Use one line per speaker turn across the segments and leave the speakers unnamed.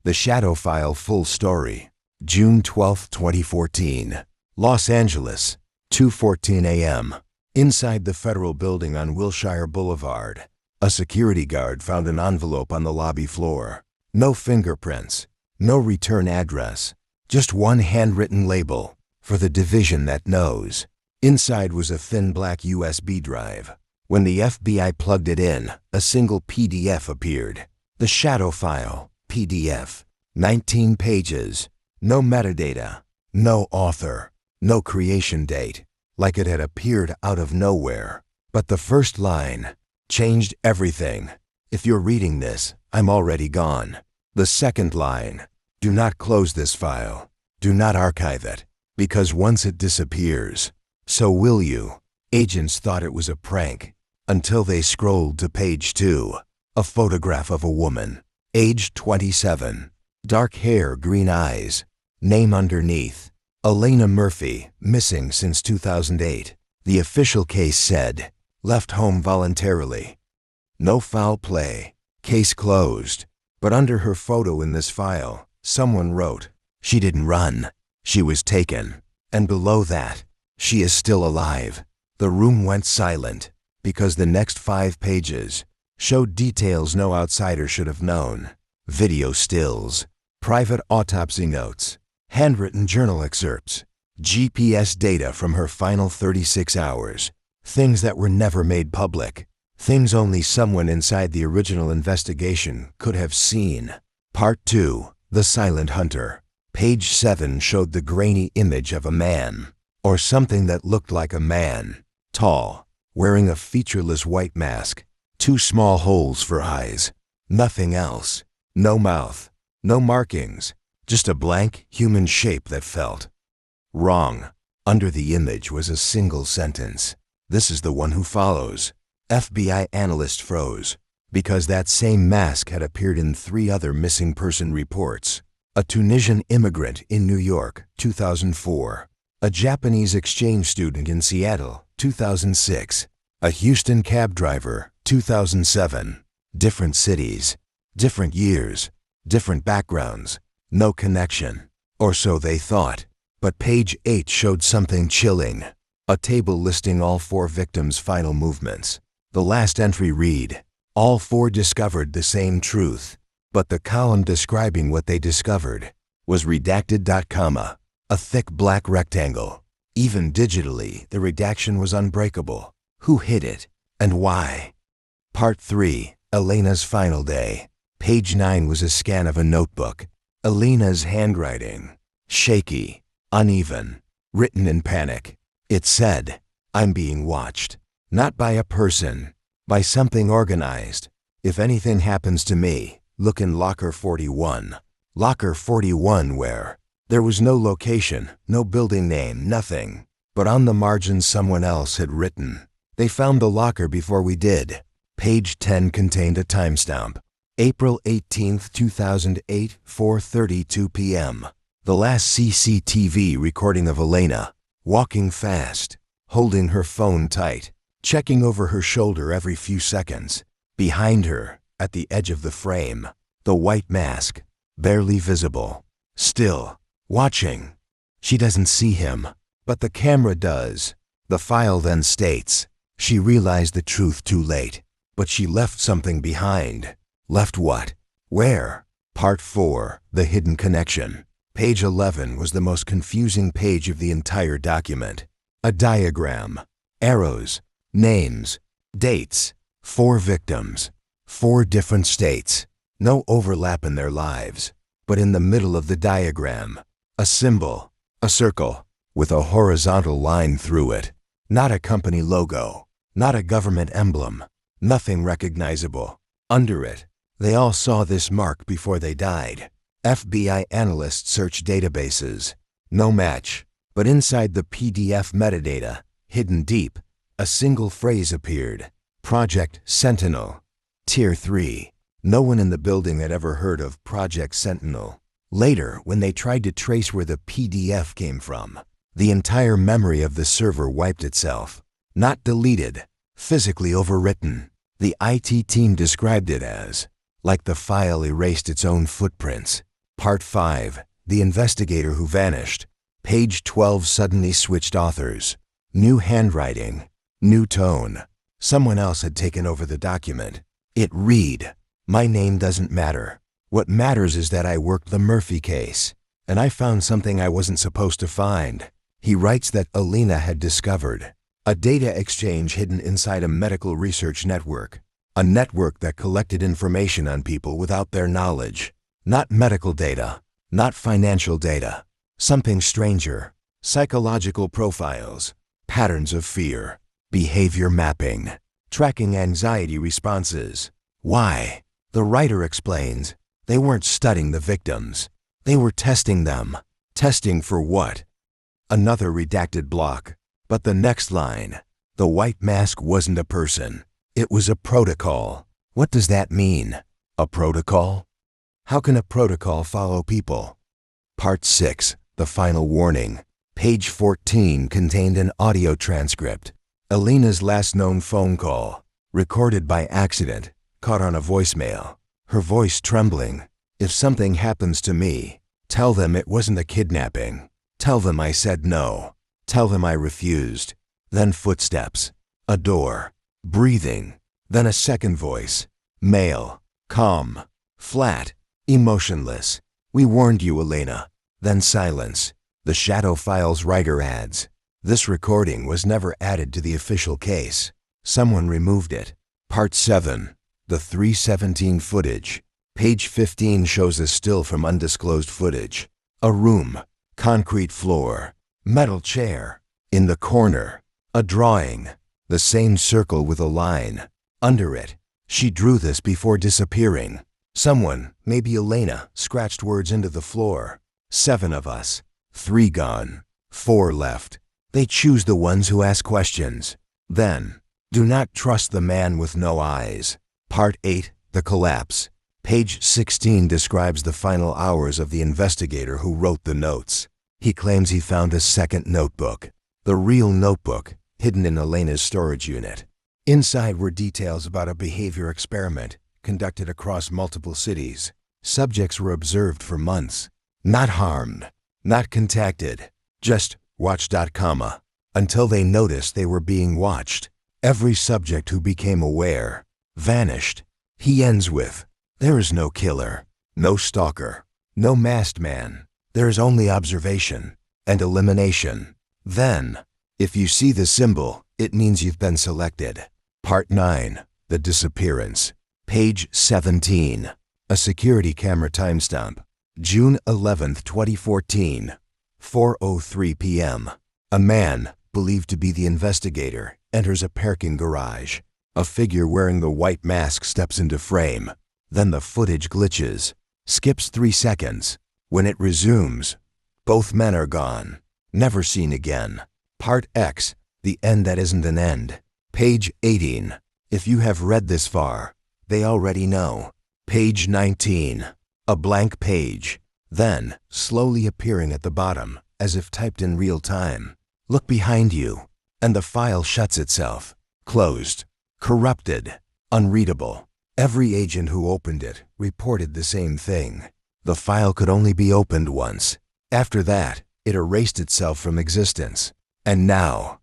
The Shadow File Full Story. June 12, 2014. Los Angeles, 2:14 a.m. Inside the federal building on Wilshire Boulevard, a security guard found an envelope on the lobby floor. No fingerprints, no return address, just one handwritten label, for the division that knows. Inside was a thin black USB drive. When the FBI plugged it in, a single PDF appeared. The Shadow File, PDF. 19 pages. No metadata. No author. No creation date. Like it had appeared out of nowhere. But the first line changed everything. If you're reading this, I'm already gone. The second line, do not close this file. Do not archive it. Because once it disappears, so will you. Agents thought it was a prank until they scrolled to page 2. A photograph of a woman, age 27, dark hair, green eyes. Name underneath, Elena Murphy, missing since 2008. The official case said, left home voluntarily. No foul play. Case closed. But under her photo in this file, someone wrote, she didn't run. She was taken. And below that, she is still alive. The room went silent because the next 5 pages showed details no outsider should have known. Video stills, private autopsy notes, handwritten journal excerpts, GPS data from her final 36 hours, things that were never made public, things only someone inside the original investigation could have seen. Part 2, The Silent Hunter. Page 7 showed the grainy image of a man, or something that looked like a man, tall, wearing a featureless white mask, 2 small holes for eyes, nothing else, no mouth, no markings, just a blank human shape that felt wrong. Under the image was a single sentence. This is the one who follows. FBI analyst froze, because that same mask had appeared in 3 other missing person reports. A Tunisian immigrant in New York, 2004. A Japanese exchange student in Seattle, 2006. A Houston cab driver, 2007. Different cities, different years, different backgrounds, no connection. Or so they thought. But page 8 showed something chilling. A table listing all 4 victims' final movements. The last entry read, all 4 discovered the same truth. But the column describing what they discovered was redacted. A thick black rectangle. Even digitally, the redaction was unbreakable. Who hid it, and why? Part 3, Elena's final day. Page 9 was a scan of a notebook. Elena's handwriting. Shaky, uneven, written in panic. It said, I'm being watched. Not by a person, by something organized. If anything happens to me, look in locker 41. Locker 41 where? There was no location, no building name, nothing. But on the margin someone else had written, they found the locker before we did. Page 10 contained a timestamp. April 18, 2008, 4:32 p.m. The last CCTV recording of Elena, walking fast, holding her phone tight, checking over her shoulder every few seconds. Behind her, at the edge of the frame, the white mask, barely visible. Still, watching. She doesn't see him, but the camera does. The file then states, she realized the truth too late, but she left something behind. Left what? Where? Part 4, The Hidden Connection. Page 11 was the most confusing page of the entire document. A diagram, arrows, names, dates, 4 victims, 4 different states, no overlap in their lives. But in the middle of the diagram, a symbol, a circle, with a horizontal line through it. Not a company logo, not a government emblem, nothing recognizable. Under it, they all saw this mark before they died. FBI analysts searched databases. No match. But inside the PDF metadata, hidden deep, a single phrase appeared. Project Sentinel. Tier 3. No one in the building had ever heard of Project Sentinel. Later, when they tried to trace where the PDF came from, the entire memory of the server wiped itself. Not deleted, physically overwritten. The IT team described it as, like the file erased its own footprints. Part 5. The Investigator Who Vanished. Page 12 suddenly switched authors. New handwriting. New tone. Someone else had taken over the document. It read, "My name doesn't matter. What matters is that I worked the Murphy case, and I found something I wasn't supposed to find." He writes that Alina had discovered a data exchange hidden inside a medical research network, a network that collected information on people without their knowledge. Not medical data, not financial data, something stranger, psychological profiles, patterns of fear, behavior mapping, tracking anxiety responses. Why? The writer explains, they weren't studying the victims. They were testing them. Testing for what? Another redacted block. But the next line, the white mask wasn't a person. It was a protocol. What does that mean? A protocol? How can a protocol follow people? Part 6, the final warning. Page 14 contained an audio transcript. Alina's last known phone call, recorded by accident, caught on a voicemail. Her voice trembling. "If something happens to me, tell them it wasn't a kidnapping. Tell them I said no. Tell them I refused." Then footsteps. A door. Breathing. Then a second voice. Male. Calm. Flat. Emotionless. "We warned you, Alina." Then silence. The Shadow Files writer adds, "This recording was never added to the official case. Someone removed it." Part 7. The 317 footage. Page 15 shows a still from undisclosed footage. A room. Concrete floor. Metal chair. In the corner. A drawing. The same circle with a line. Under it. She drew this before disappearing. Someone, maybe Elena, scratched words into the floor. 7 of us. 3 gone. 4 left. They choose the ones who ask questions. Then, do not trust the man with no eyes. Part 8. The collapse. Page 16 describes the final hours of the investigator who wrote the notes. He claims he found a second notebook. The real notebook, hidden in Elena's storage unit. Inside were details about a behavior experiment conducted across multiple cities. Subjects were observed for months. Not harmed, not contacted, just watched. Until they noticed they were being watched. Every subject who became aware vanished. He ends with, "There is no killer, no stalker, no masked man. There is only observation and elimination. Then, if you see the symbol, it means you've been selected." Part 9. The disappearance. Page 17. A security camera timestamp. June 11, 2014, 4:03 p.m. A man, believed to be the investigator, enters a parking garage. A figure wearing the white mask steps into frame. Then the footage glitches, skips 3 seconds. When it resumes, both men are gone, never seen again. Part X. The end that isn't an end. Page 18. If you have read this far, they already know. Page 19. A blank page. Then, slowly appearing at the bottom, as if typed in real time. Look behind you, and the file shuts itself. Closed. Corrupted. Unreadable. Every agent who opened it reported the same thing. The file could only be opened once. After that, it erased itself from existence. And now,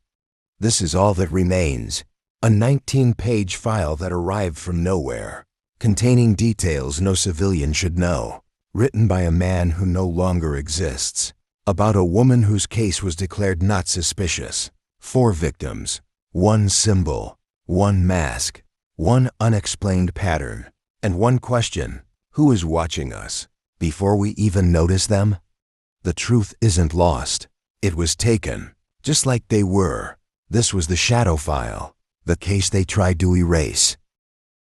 this is all that remains. A 19-page file that arrived from nowhere, containing details no civilian should know, written by a man who no longer exists, about a woman whose case was declared not suspicious. 4 victims, 1 symbol, 1 mask, 1 unexplained pattern, and 1 question: who is watching us? Before we even notice them? The truth isn't lost. It was taken, just like they were. This was the shadow file, the case they tried to erase.